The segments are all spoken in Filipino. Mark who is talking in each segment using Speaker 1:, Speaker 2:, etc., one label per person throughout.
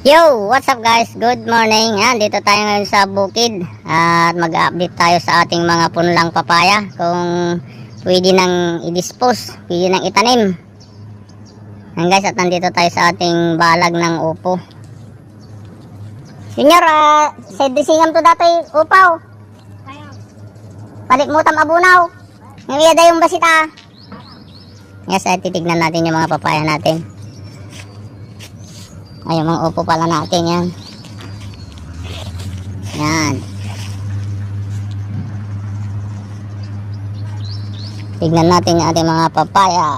Speaker 1: Yo, what's up guys? Good morning. Yan, dito tayo ngayon sa bukid at mag-update tayo sa ating mga punlang papaya kung pwede nang i-dispose, pwede nang itanim. Yan guys, at nandito tayo sa ating balag ng upo. Senyor, sa disingam to datoy upaw. Palit mo tam abunaw. Ngayon yung basita. Yes, ay titignan natin yung mga papaya natin. Ay, yung mga upo pala natin yan. Yan. Tignan natin yung ating mga papaya.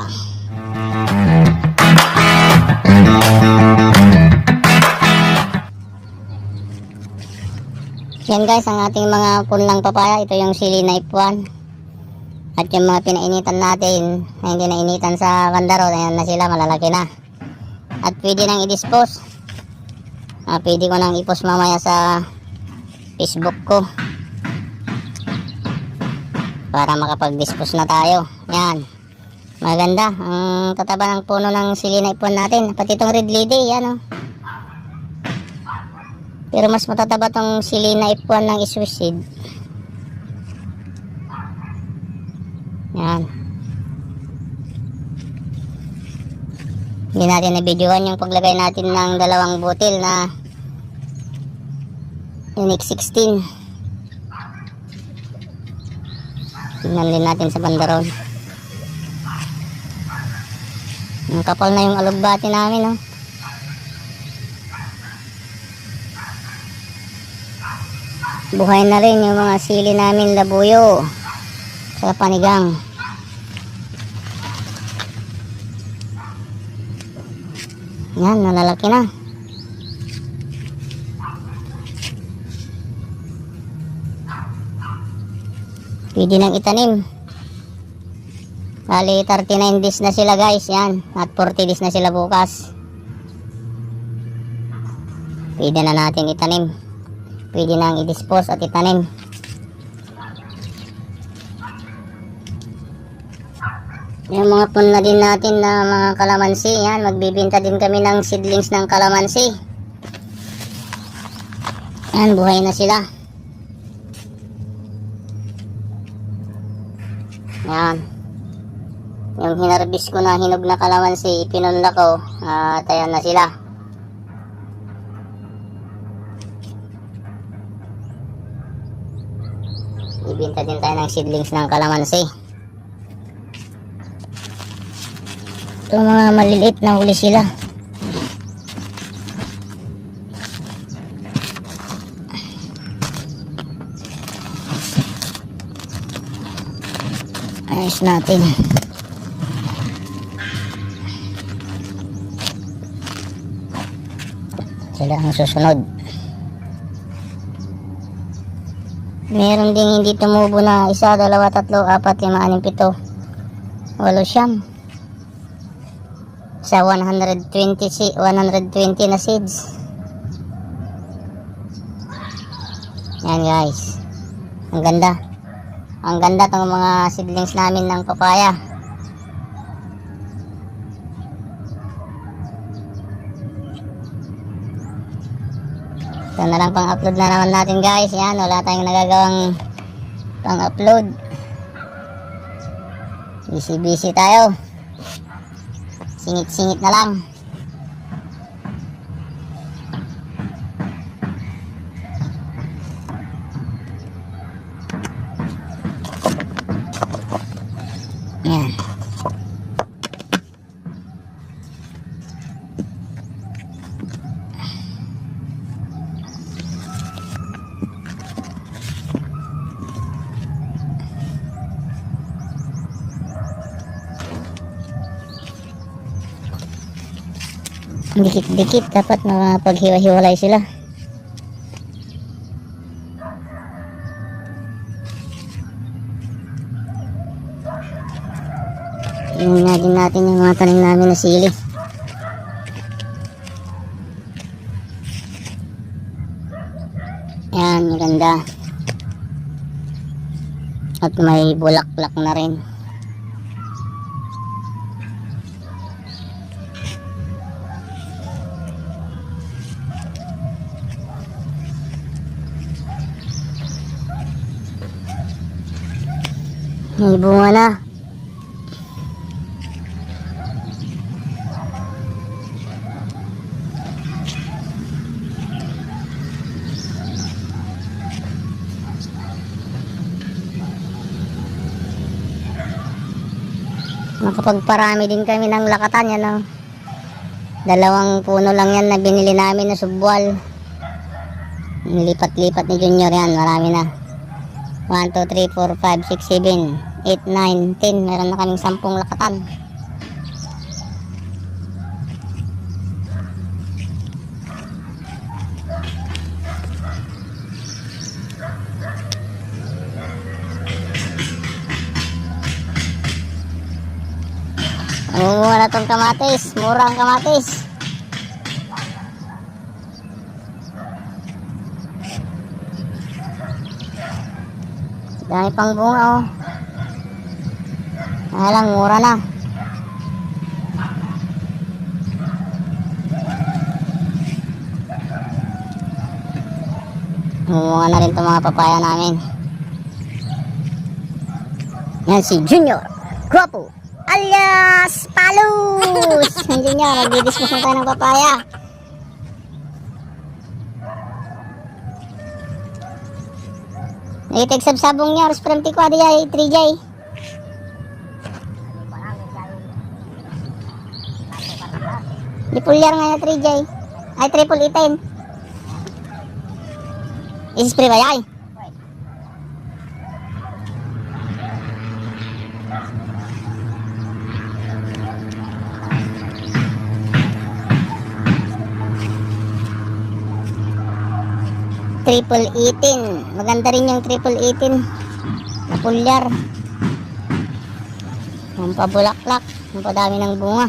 Speaker 1: Yan guys, ang ating mga punlang papaya. Ito yung sili na ipuan. At yung mga pinainitan natin na hindi nainitan sa bandaro, ayan na sila, malalaki na. At pwede nang i-dispose. Pwede ko nang i-post mamaya sa Facebook ko para makapag-dispose na tayo. Yan, maganda ang tataba ng puno ng sili na ipon natin. Pati itong red lady, yan o. Pero mas matataba itong sili na ipon ng iswisid. Yan. Hindi natin na-videoan yung paglagay natin ng dalawang butil na Unique 16. Tingnan din natin sa bandaron. Ang kapal na yung alugbati namin, oh. Buhay na rin yung mga sili namin, labuyo sa panigang. Yan, nalalaki na. Pwede nang itanim. Bali 39 days na sila guys. Yan, at 40 days na sila bukas. Pwede na natin itanim. Pwede nang i-dispose at itanim. Yung mga punla din natin na mga kalamansi, yan, magbibinta din kami ng seedlings ng kalamansi. Yan, buhay na sila. Yan. Yung hinarbis ko na hinog na kalamansi, ipinunla ko, at ayan na sila. Ibinta din tayo ng seedlings ng kalamansi. Ito mga maliliit na huli sila. Ayos natin. Sila ang susunod. Meron ding hindi tumubo na 1, 2, 3, 4, 5, 6, 7, 8 siyam. Sa 120 na seeds. Yan guys. Ang ganda. Ang ganda tong mga seedlings namin ng papaya. Ito na lang pang-upload na naman natin guys. Yan, wala tayong nagagawang pang-upload. Busy tayo. Singit-singit na lang. Yan. Dikit-dikit, dapat mapaghiwa-hiwalay sila. Tingnan natin yung mga tanim namin na sili. Yan, maganda. At may bulaklak na rin. May bunga na. Nakapagparami din kami ng lakatan yan, oh. 2 puno lang yan na binili namin na subwal. Nilipat-lipat ni Junior yan, marami na. 1, 2, 3, 4, 5, 6, 7, 8, 9, 10. Meron na kaming 10 lakatan. Mura na tong kamatis. Mura ang kamatis. Dami pang bunga, oh. Lang, mura na. Mumuha na rin itong mga papaya namin. Yan si Junior Guapo alias Palus. Junior, nag-discuss na tayo ng papaya. Nagitigsab-sabong niya, Ros Premti ko, adiya, 3J. Dipulyar nga na 3J. Ay, triple itin. Ispray ba yan? Triple 18. Maganda rin yung triple 18 na pulyar. Ang pabulaklak. Ang padami ng bunga.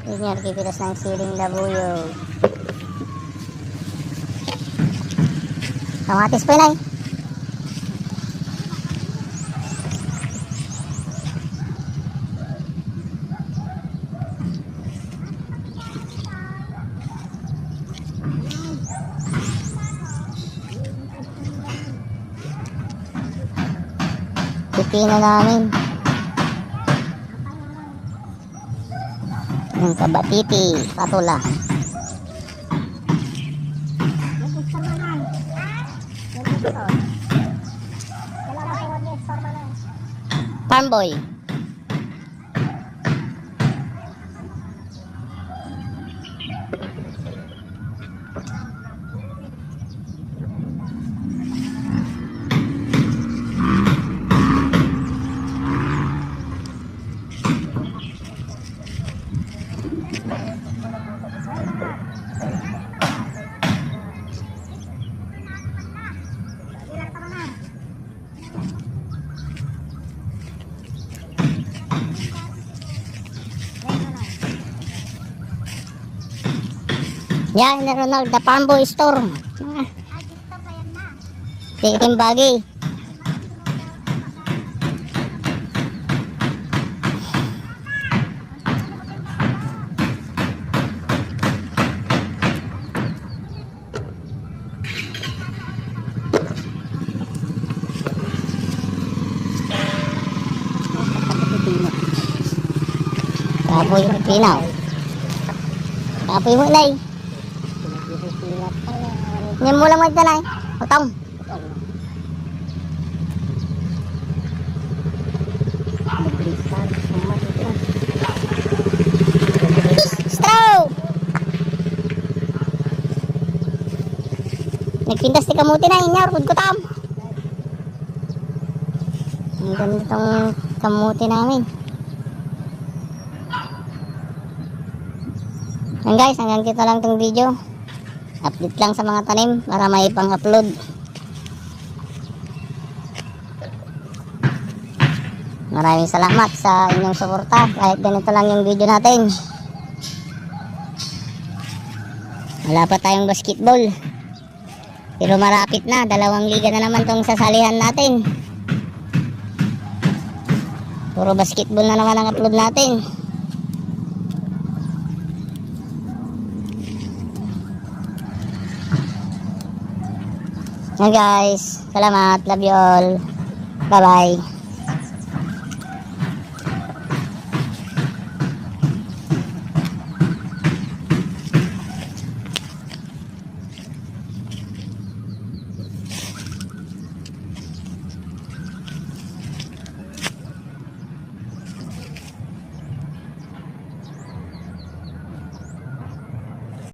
Speaker 1: Junior, kipitas ng siling labuyo. Kamatis pa yun, ay. Pipino namin. Yung kabatiti, patula. Farm boy. Yan, na Ronald, the Pambo Store. Tikim bagay. Kapoy yung pinaw. Kapoy mo, Nay. Ngayon mo lang mo ito, Nay. Utong. Straw! Nagpintas ni kamuti na, inya. Rukod ko tam. Ang ganitong kamuti namin. Yan guys, hanggang dito lang itong video. Update lang sa mga tanim para may pang-upload. Maraming salamat sa inyong suporta. Kahit ganito lang yung video natin. Wala pa tayong basketball. Pero marapit na. 2 liga na naman itong sasalihan natin. Puro basketball na naman ang upload natin. Yan guys. Salamat. Love you all. Bye bye.